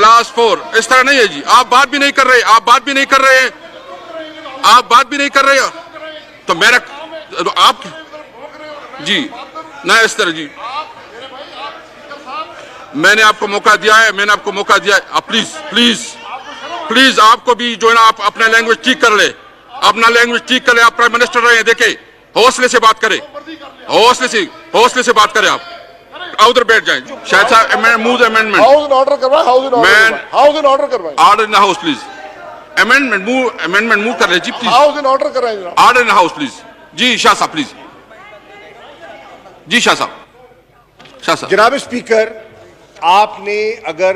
Class 4 इस तरह नहीं है जी। आप बात भी नहीं कर रहे, आप बात भी नहीं कर रहे हैं, आप बात भी नहीं कर रहे तो मेरा तो आप जी ना इस तरह जी। मैंने आपको मौका दिया है, मैंने आपको मौका दिया है। आप प्लीज प्लीज प्लीज आपको भी जो है ना आप अपना लैंग्वेज ठीक कर ले, अपना लैंग्वेज ठीक कर ले। आप प्राइम मिनिस्टर रहे हैं, देखे हौसले से बात करें, हौसले से बात करें। आप उधर बैठ जाएं। शायद साहब move amendment house in order करवाएं, हाउस इन ऑर्डर करवाएं, order in house please. Amendment move कर ले जी प्लीज। हाउस इन ऑर्डर कराएं जनाब। Order in house please. जी शाह साहब प्लीज। जी शाह साहब। जनाब स्पीकर, आपने अगर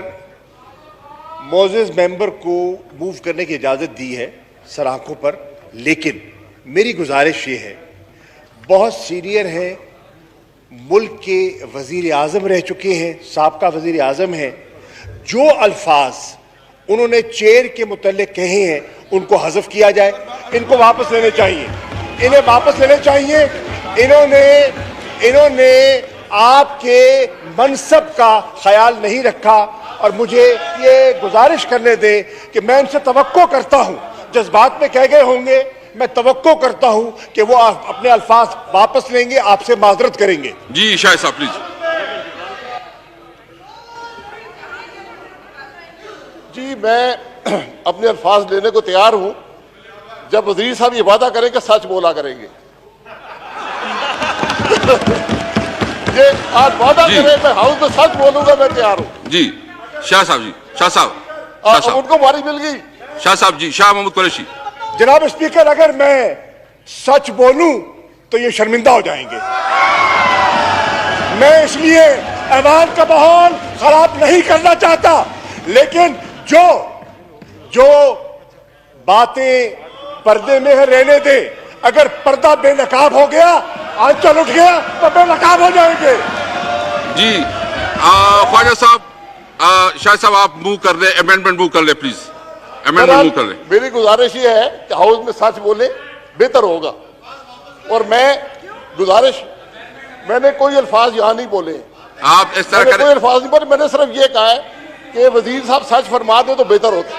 मोजेज मेंबर को मूव करने की इजाजत दी है सराखों पर, लेकिन मेरी गुजारिश ये है, बहुत सीनियर हैं, मुल्क के वजीर आजम रह चुके हैं, साबका वजीर आजम हैं, जो अल्फाज उन्होंने चेयर के मुतल्लिक कहे हैं उनको हज़फ किया जाए। इनको वापस लेने चाहिए, इन्हें वापस लेने चाहिए। इन्होंने आपके मनसब का ख्याल नहीं रखा और मुझे ये गुजारिश करने दें कि मैं इनसे तवक्को करता हूं, जज्बात में कह गए होंगे, मैं तवक्को करता हूं कि वो अपने अल्फाज वापस लेंगे, आपसे माजरत करेंगे। जी शाह साहब प्लीज। जी मैं अपने अल्फाज लेने को तैयार हूं जब वजीर साहब ये वादा करेंगे सच बोला करेंगे। ये आज वादा करें मैं हाउस में सच बोलूंगा, मैं तैयार हूं। जी शाह साहब जी, शाह साहब उनको मारी मिल गई। शाह साहब जी, शाह महमूद कुरैशी। जनाब स्पीकर, अगर मैं सच बोलूं तो ये शर्मिंदा हो जाएंगे। मैं इसलिए ऐवान का माहौल खराब नहीं करना चाहता, लेकिन जो बातें पर्दे में है रहने दे। अगर पर्दा बेनकाब हो गया, आंचल उठ गया तो बेनकाब हो जाएंगे। जी ख्वाजा साहब, शाह साहब आप मूव कर ले, अमेंडमेंट मूव कर ले प्लीज। अमेंडमेंट मूव कर ले। मेरी गुजारिश ये है कि हाउस में सच बोले, बेहतर होगा। और मैं गुजारिश, मैंने कोई अल्फाज यहां नहीं बोले, आप इस तरह कोई अल्फाज नहीं बोले। मैंने सिर्फ ये कहा है कि वजीर साहब सच फरमा दे तो बेहतर होता।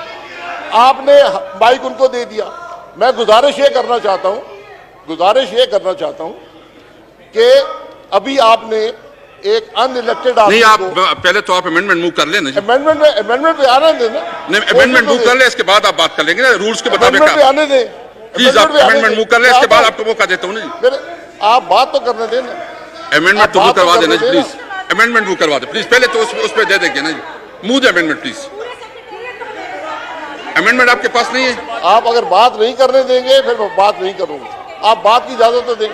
आपने माइक उनको दे दिया। मैं गुजारिश ये करना चाहता हूं कि अभी आपने एक अनइलेक्टेड नहीं, आप पहले तो आप अमेंडमेंट मूव कर लेना। अमेंडमेंट पे आने देना। नहीं, अमेंडमेंट मूव कर ले, इसके बाद आप बात कर लेंगे ना, रूल्स के मुताबिक। आने दें प्लीज, आप अमेंडमेंट मूव कर ले, इसके बाद आपको मौका देता हूँ ना जी। आप बात तो करने देना। अमेंडमेंट तो मूव करवा देना जी प्लीज। अमेंडमेंट मूव करवा दे प्लीज। पहले तो उस पर दे देंगे ना जी। Move the amendment please. Amendment आपके पास नहीं है। आप अगर बात नहीं करने देंगे फिर मैं बात नहीं करूंगा। आप बात की इजाजत तो दें।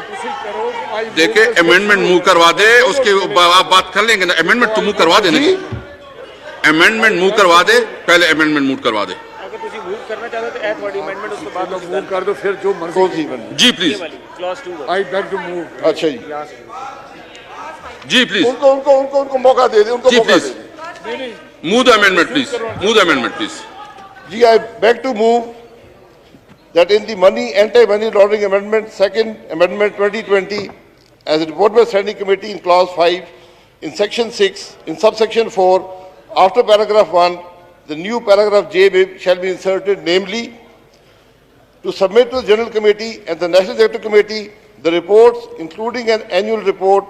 देखिए अमेंडमेंट मूव करवा दे, उसके आप बात कर लेंगे ना। अमेंडमेंट तो मूव करवा देना जी। अमेंडमेंट मूव करवा दे, पहले अमेंडमेंट मूव करवा दे। अगर मूव करना चाहते हो तो ऐड बॉडी अमेंडमेंट उसके बाद मूव कर दो, फिर जो मर्जी। जी please. Clause 2 I beg to move. अच्छा जी, जी प्लीज। उनको मौका दे दें, उनको मौका दे दें। Move the amendment please. Move the amendment please. जी, I beg to move that in the Anti-Money Laundering Amendment, Second Amendment 2020, as reported by Standing Committee in Clause 5, in Section 6, in subsection 4, after paragraph 1, the new paragraph J shall be inserted, namely, to submit to the General Committee and the National Executive Committee the reports, including an annual report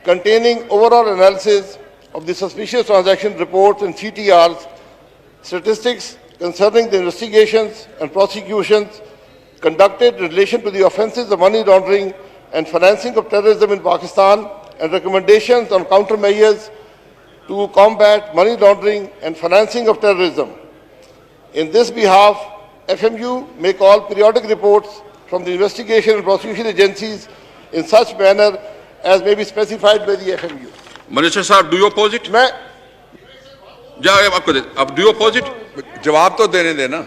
containing overall analysis of the suspicious transaction reports and CTRs, statistics concerning the investigations and prosecutions conducted in relation to the offences of money laundering and financing of terrorism in Pakistan, and recommendations on countermeasures to combat money laundering and financing of terrorism. In this behalf, FMU may call periodic reports from the investigation and prosecution agencies in such manner as may be specified by the FMU. Minister Sahab, do you oppose it? मैं आपको दे, अब do you oppose it? जवाब तो देने देना।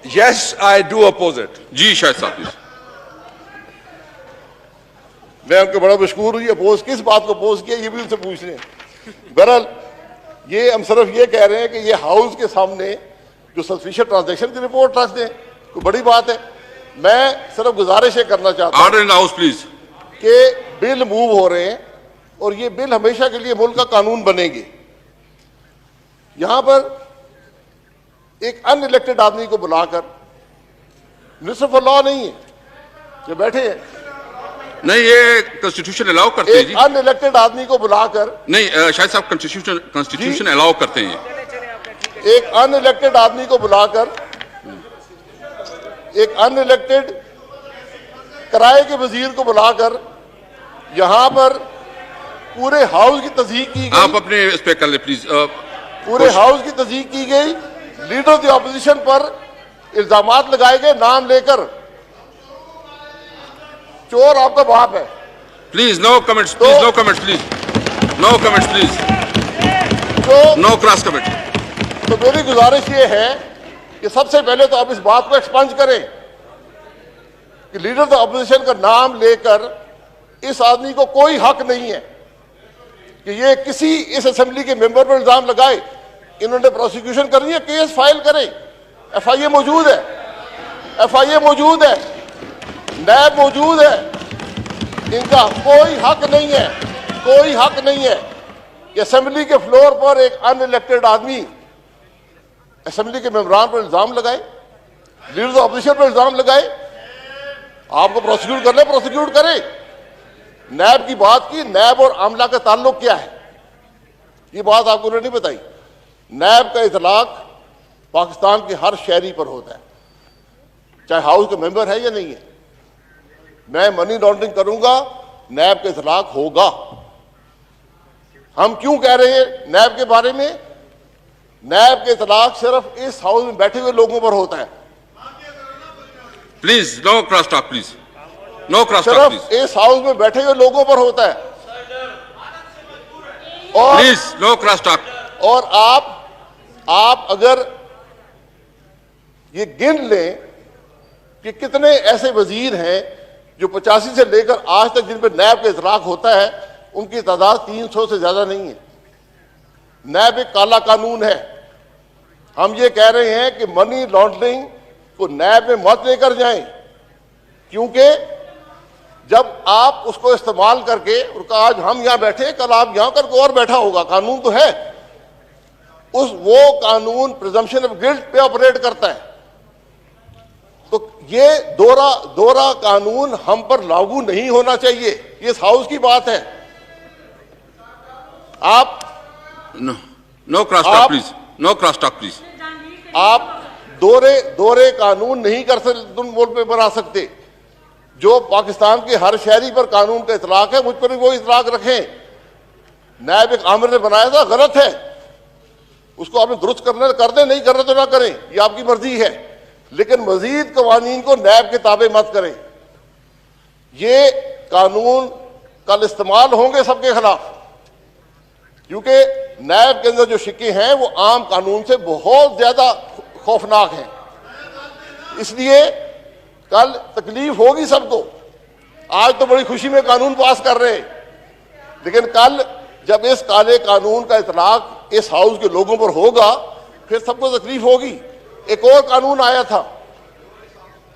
Yes, I do oppose it. जी शायद साहब please. मैं उनको बड़ा मशहूर हुई। अपोज किस बात को अपोज किया ये भी उनसे पूछ रहे हैं। बहरहाल ये हम सिर्फ ये कह रहे हैं कि ये हाउस के सामने जो सस्पिशियस ट्रांजैक्शन की रिपोर्ट रख दें, कोई बड़ी बात है। मैं सिर्फ गुजारिश ये करना चाहता हूं ऑर्डर इन हाउस प्लीज कि बिल मूव हो रहे हैं और ये बिल हमेशा के लिए मुल्क का कानून बनेंगे। यहां पर एक अनइलेक्टेड आदमी को बुलाकर, मिनिस्टर फॉर लॉ नहीं है जो बैठे हैं, नहीं ये कॉन्स्टिट्यूशन अलाउ करते हैं जी। एक अनइलेक्टेड आदमी को बुलाकर, नहीं शायद साहब कॉन्स्टिट्यूशन अलाउ करते हैं। एक अनइलेक्टेड आदमी को बुलाकर, एक अनइलेक्टेड किराए के वजीर को बुलाकर यहां पर पूरे हाउस की तस्दीक की गई। आप अपने इस पे कर ले प्लीज। पूरे हाउस की तस्दीक की गई, लीडर ऑफ द ऑपोजिशन पर इल्जामात लगाए गए नाम लेकर। चोर आपका बाप है। Please no comments, please no comments, please no comments, please तो नो क्रॉस कमेंट। तो मेरी गुजारिश ये है कि सबसे पहले तो आप इस बात को एक्सपंज करें कि लीडर ऑफ द ऑपोजिशन का नाम लेकर इस आदमी को कोई हक नहीं है कि ये किसी इस असेंबली के मेंबर पर इल्जाम लगाए। इन्होंने प्रोसिक्यूशन करनी है, केस फाइल करें, एफआईए मौजूद है, एफआईए मौजूद है, नैब मौजूद है। इनका कोई हक नहीं है, कोई हक नहीं है कि असेंबली के फ्लोर पर एक अनइलेक्टेड आदमी असेंबली के मेंबरान पर इल्जाम लगाए, लीडर ऑफ ऑपोजिशन पर इल्जाम लगाए। आपको प्रोसिक्यूट करना है, प्रोसिक्यूट करें। नैब की बात की, नैब और आमला का ताल्लुक क्या है, ये बात आपको उन्होंने नहीं बताई। नैब का इतलाक पाकिस्तान के हर शहरी पर होता है, चाहे हाउस का मेंबर है या नहीं है। मैं मनी लॉन्ड्रिंग करूंगा, नैब का इतलाक होगा। हम क्यों कह रहे हैं नैब के बारे में? नैब के इतलाक सिर्फ इस हाउस में बैठे हुए लोगों पर होता है। Please no cross talk, please no cross talk, सिर्फ प्लीज इस हाउस में बैठे हुए लोगों पर होता है। और प्लीज नो क्रॉस टॉक। और आप अगर ये गिन लें कि कितने ऐसे वजीर हैं जो 85 से लेकर आज तक जिन पर नैब का इतलाक होता है, उनकी तादाद 300 से ज्यादा नहीं है। नैब एक काला कानून है। हम ये कह रहे हैं कि मनी लॉन्ड्रिंग को नैब में मत लेकर जाएं, क्योंकि जब आप उसको इस्तेमाल करके, उनका आज हम यहां बैठे, कल आप यहां कर कोई और बैठा होगा, कानून तो है, वो कानून प्रिजम्पशन ऑफ गिल्ट पे ऑपरेट करता है। तो ये दोहरा कानून हम पर लागू नहीं होना चाहिए। ये इस हाउस की बात है। आप no cross talk, please no cross talk, please. आप दोहरे कानून नहीं कर सकते, तुम बोल पे बना सकते। जो पाकिस्तान के हर शहरी पर कानून का इतलाक है, मुझ पर भी वो इतलाक रखें। नैब एक आमिर ने बनाया था, गलत है, उसको आपने दुरुस्त करना कर दें, नहीं कर रहे तो ना करें, ये आपकी मर्जी है। लेकिन मजीद कवानीन को नैब के ताबे मत करें। ये कानून कल इस्तेमाल होंगे सबके खिलाफ, क्योंकि नैब के अंदर जो शिक्के हैं वो आम कानून से बहुत ज्यादा खौफनाक हैं। इसलिए कल तकलीफ होगी सबको। आज तो बड़ी खुशी में कानून पास कर रहे हैं, लेकिन कल जब इस काले कानून का इतलाक इस हाउस के लोगों पर होगा, फिर सबको तकलीफ होगी। एक और कानून आया था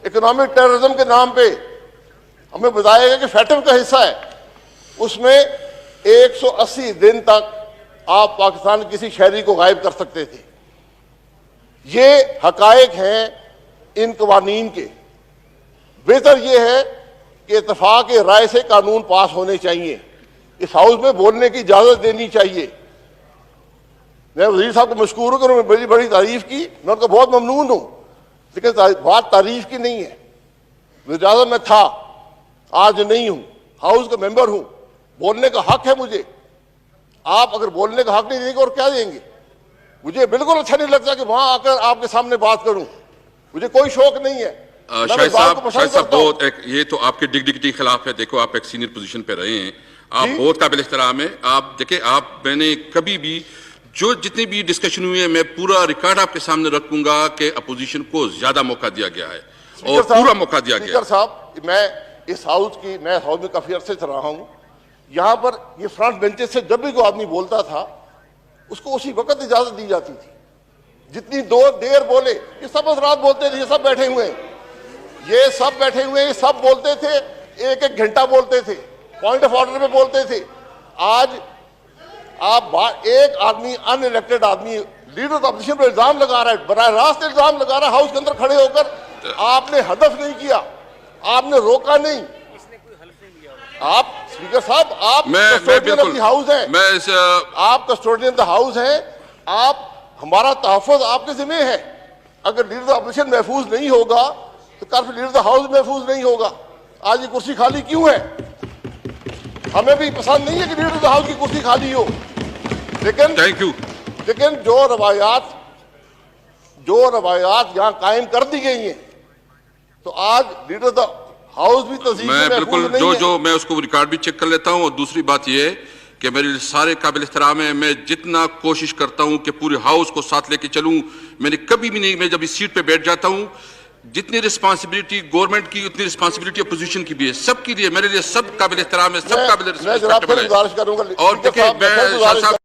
इकोनॉमिक टेररिज्म के नाम पे, हमें बताया गया कि फैटम का हिस्सा है, उसमें 180 दिन तक आप पाकिस्तान के किसी शहरी को गायब कर सकते थे। ये हकायक हैं इन कवानीन के। बेहतर यह है कि इत्तफाक राय से कानून पास होने चाहिए, इस हाउस में बोलने की इजाजत देनी चाहिए। मैं वजीर साहब को मशकूर हूं कि उन्होंने मेरी बड़ी तारीफ की, मैं उनका बहुत ममनून हूं, लेकिन बात तारीफ की नहीं है। इजाजत में था, आज नहीं हूं, हाउस का मेंबर हूं, बोलने का हक है मुझे। आप अगर बोलने का हक नहीं देंगे और क्या देंगे? मुझे बिल्कुल अच्छा नहीं लगता कि वहां आकर आपके सामने बात करूं, मुझे कोई शौक नहीं है। शाहिद साहब बहुत ये तो आपके डिग्निटी के खिलाफ है। देखो आप एक सीनियर पोजीशन पे रहे हैं, आप बहुत काबिल एहतराम है। आप देखिए, मैंने कभी भी जो जितनी भी डिस्कशन हुई है, मैं पूरा रिकॉर्ड आपके सामने रखूंगा कि अपोजिशन को ज्यादा मौका दिया गया है और पूरा मौका दिया गया। स्पीकर साहब, मैं इस हाउस में काफी अरसे से रहा हूं। यहां पर ये फ्रंट बेंचेस से जब भी कोई आदमी बोलता था, उसको उसी वक्त इजाजत दी जाती थी। जितनी देर बोले, ये सब रात बोलते थे, ये सब बैठे हुए हैं, ये सब बैठे हुए हैं, ये सब बोलते थे, एक एक घंटा बोलते थे, पॉइंट ऑफ ऑर्डर पे बोलते थे। एक आदमी अनइलेक्टेड आदमी लीडर ऑफ अपोजिशन पर इल्जाम लगा रहा है, बराह रास्त इल्जाम लगा रहा है हाउस के अंदर खड़े होकर। आपने हदफ नहीं किया, आपने रोका नहीं। आप स्पीकर साहब, आप कस्टोडियन ऑफ द हाउस हैं, आप कस्टोडियन ऑफ द हाउस हैं, आप हमारा तहफ़्फ़ुज़ आपके ज़िम्मे है। अगर लीडर ऑफ अपोजिशन महफूज नहीं होगा तो कल फिर लीडर ऑफ द हाउस महफूज नहीं होगा। आज ये कुर्सी खाली क्यों है? हमें भी पसंद नहीं है कि लीडर ऑफ द हाउस की कुर्सी खाली हो, लेकिन थैंक यू। लेकिन जो रवायात यहाँ कायम कर दी गई हैं, तो आज लीडर ऑफ द हाउस भी तस्दीक मैं में बिल्कुल महफूज नहीं है। मैं उसको रिकॉर्ड भी चेक कर लेता हूं। और दूसरी बात यह है कि मेरे लिए सारे काबिल एहतराम है, मैं जितना कोशिश करता हूं कि पूरे हाउस को साथ लेके चलूं, मैंने कभी भी नहीं, मैं जब इस सीट पे बैठ जाता हूं, जितनी रिस्पांसिबिलिटी गवर्नमेंट की उतनी रिस्पांसिबिलिटी अपोजिशन की भी है, सबके लिए मेरे लिए सब काबिल एहतराम है, सब काबिल मैं जनाब रिस्पेक्टेबल से गुजारिश करूंगा है। और देखिए, मैं शाह साहब